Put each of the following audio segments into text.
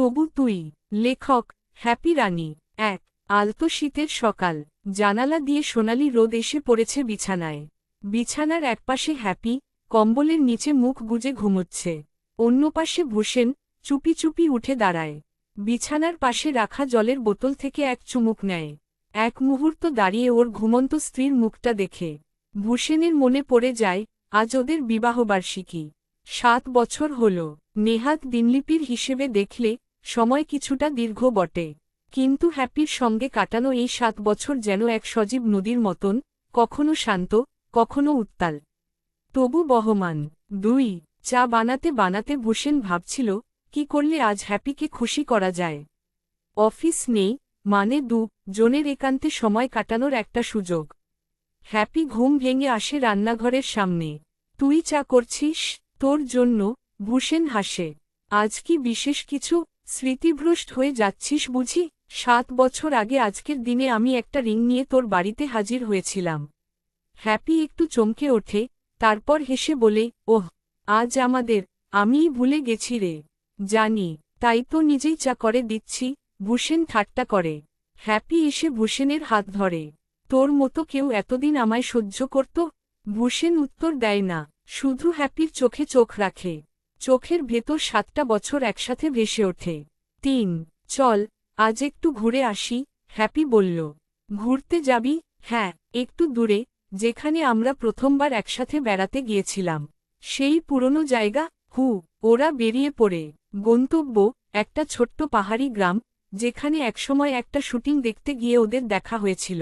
তবু তুই। লেখক হ্যাপি রানী। এক আলতো শীতের সকাল, জানালা দিয়ে সোনালি রোদ এসে পড়েছে বিছানায়। বিছানার একপাশে হ্যাপি, কম্বলের নিচে মুখ গুজে ঘুমোচ্ছে। অন্য পাশে ভূষেণ চুপি চুপি উঠে দাঁড়ায়। বিছানার পাশে রাখা জলের বোতল থেকে এক চুমুক নেয়। এক মুহূর্ত দাঁড়িয়ে ওর ঘুমন্ত স্ত্রীর মুখটা দেখে ভূষেণের মনে পড়ে যায় আজ ওদের বিবাহবার্ষিকী। 7 বছর হল। নেহাত দিনলিপির হিসেবে দেখলে সময় কিছুটা দীর্ঘ বটে, কিন্তু হ্যাপির সঙ্গে কাটানো এই 7 বছর যেন এক সজীব নদীর মতন, কখনো শান্ত, কখনো উত্তাল, তবু বহমান। 2 চা বানাতে বানাতে ভূষেণ ভাবছিল কি করলে আজ হ্যাপিকে খুশি করা যায়। অফিস নেই, মানে 2 জনের একান্তে সময় কাটানোর একটা সুযোগ। হ্যাপি ঘুম ভেঙে আসে রান্নাঘরের সামনে। তুই চা করছিস? তোর জন্য। ভূষেণ হাসে। আজ কি বিশেষ কিছু? স্মৃতিভ্রষ্ট হয়ে যাচ্ছিস বুঝি? 7 বছর আগে আজকের দিনে আমি একটা রিং নিয়ে তোর বাড়িতে হাজির হয়েছিলাম। হ্যাপি একটু চমকে ওঠে, তারপর হেসে বলে, ওহ, আজ আমাদের। আমিই ভুলে গেছি রে। জানি, তাই তো নিজেই চা করে দিচ্ছি। ভূষেণ ঠাট্টা করে। হ্যাপি এসে ভূষেণের হাত ধরে। তোর মতো কেউ এতদিন আমায় সহ্য করত? ভূষেণ উত্তর দেয় না, শুধু হ্যাপির চোখে চোখ রাখে। চোখের ভেতর 7টা বছর একসাথে ভেসে ওঠে। 3 চল, আজ একটু ঘুরে আসি, হ্যাপি বলল। ঘুরতে যাবি? হ্যাঁ, একটু দূরে, যেখানে আমরা প্রথমবার একসাথে বেড়াতে গিয়েছিলাম। সেই পুরনো জায়গা। ওরা বেরিয়ে পড়ে। গন্তব্য একটা ছোট্ট পাহাড়ি গ্রাম, যেখানে একসময় একটা শুটিং দেখতে গিয়ে ওদের দেখা হয়েছিল।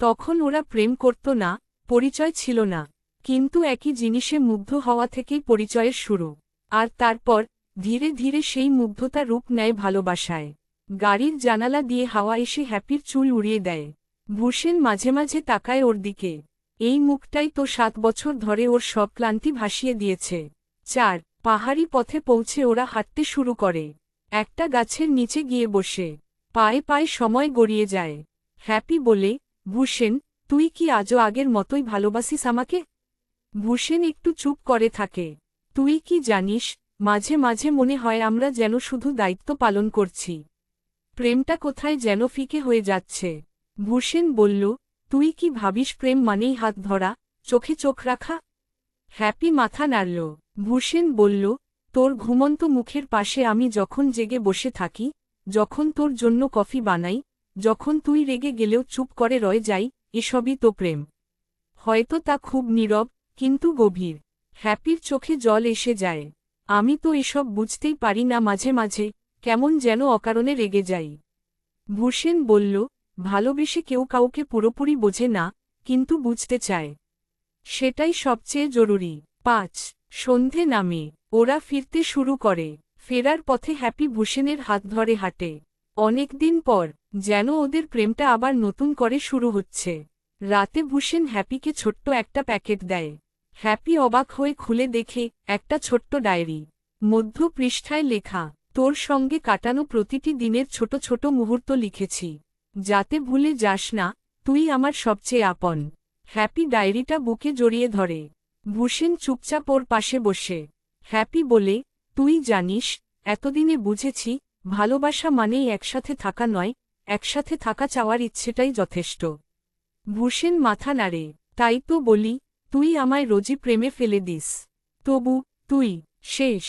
তখন ওরা প্রেম করত না, পরিচয় ছিল না, কিন্তু একই জিনিসে মুগ্ধ হওয়া থেকেই পরিচয়ের শুরু। আর তারপর ধীরে ধীরে সেই মুগ্ধতা রূপ নেয় ভালোবাসায়। গাড়ির জানালা দিয়ে হাওয়া এসে হ্যাপির চুল উড়িয়ে দেয়। ভূষেণ মাঝে মাঝে তাকায় ওর দিকে। এই মুখটাই তো 7 বছর ধরে ওর সব ক্লান্তি ভাসিয়ে দিয়েছে। 4 পাহাড়ি পথে পৌঁছে ওরা হাঁটতে শুরু করে। একটা গাছের নিচে গিয়ে বসে। পায়ে পায়ে সময় গড়িয়ে যায়। হ্যাপি বলে, ভূষেণ, তুই কি আজও আগের মতোই ভালোবাসিস আমাকে? ভূষেণ একটু চুপ করে থাকে। তুই কি জানিস, মাঝে মাঝে মনে হয় আমরা যেন শুধু দায়িত্ব পালন করছি। প্রেমটা কোথায় যেন ফিকে হয়ে যাচ্ছে। ভূষেণ বলল, তুই কি ভাবিস প্রেম মানেই হাত ধরা, চোখে চোখ রাখা? হ্যাপি মাথা নাড়ল। ভূষেণ বলল, তোর ঘুমন্ত মুখের পাশে আমি যখন জেগে বসে থাকি, যখন তোর জন্য কফি বানাই, যখন তুই রেগে গেলেও চুপ করে রয়ে যাই, এসবই তো প্রেম। হয়তো তা খুব নীরব, কিন্তু গভীর। হ্যাপির চোখে জল এসে যায়। আমি তো এসব বুঝতেই পারি না, মাঝে মাঝে কেমন যেন অকারণে রেগে যাই। ভূষেণ বলল, ভালোবেসে কেউ কাউকে পুরোপুরি বোঝে না, কিন্তু বুঝতে চায়। সেটাই সবচেয়ে জরুরি। 5 সন্ধে নামে। ওরা ফিরতে শুরু করে। ফেরার পথে হ্যাপি ভূষেণের হাত ধরে হাঁটে। অনেকদিন পর যেন ওদের প্রেমটা আবার নতুন করে শুরু হচ্ছে। রাতে ভূষেণ হ্যাপিকে ছোট্ট একটা প্যাকেট দেয়। হ্যাপি অবাক হয়ে খুলে দেখে একটা ছোট্ট ডায়েরি। মধ্য পৃষ্ঠায় লেখা, তোর সঙ্গে কাটানো প্রতিটি দিনের ছোট ছোট মুহূর্ত লিখেছি, যাতে ভুলে যাস না, তুই আমার সবচেয়ে আপন। হ্যাপি ডায়েরিটা বুকে জড়িয়ে ধরে। ভূষেণ চুপচাপ ওর পাশে বসে। হ্যাপি বলে, তুই জানিস, এতদিনে বুঝেছি, ভালোবাসা মানেই একসাথে থাকা নয়, একসাথে থাকা চাওয়ার ইচ্ছেটাই যথেষ্ট। ভূষেণ মাথা নাড়ে। তাই তো বলি, তুই আমায় রোজই প্রেমে ফেলে দিস। তবু তুই শেষ।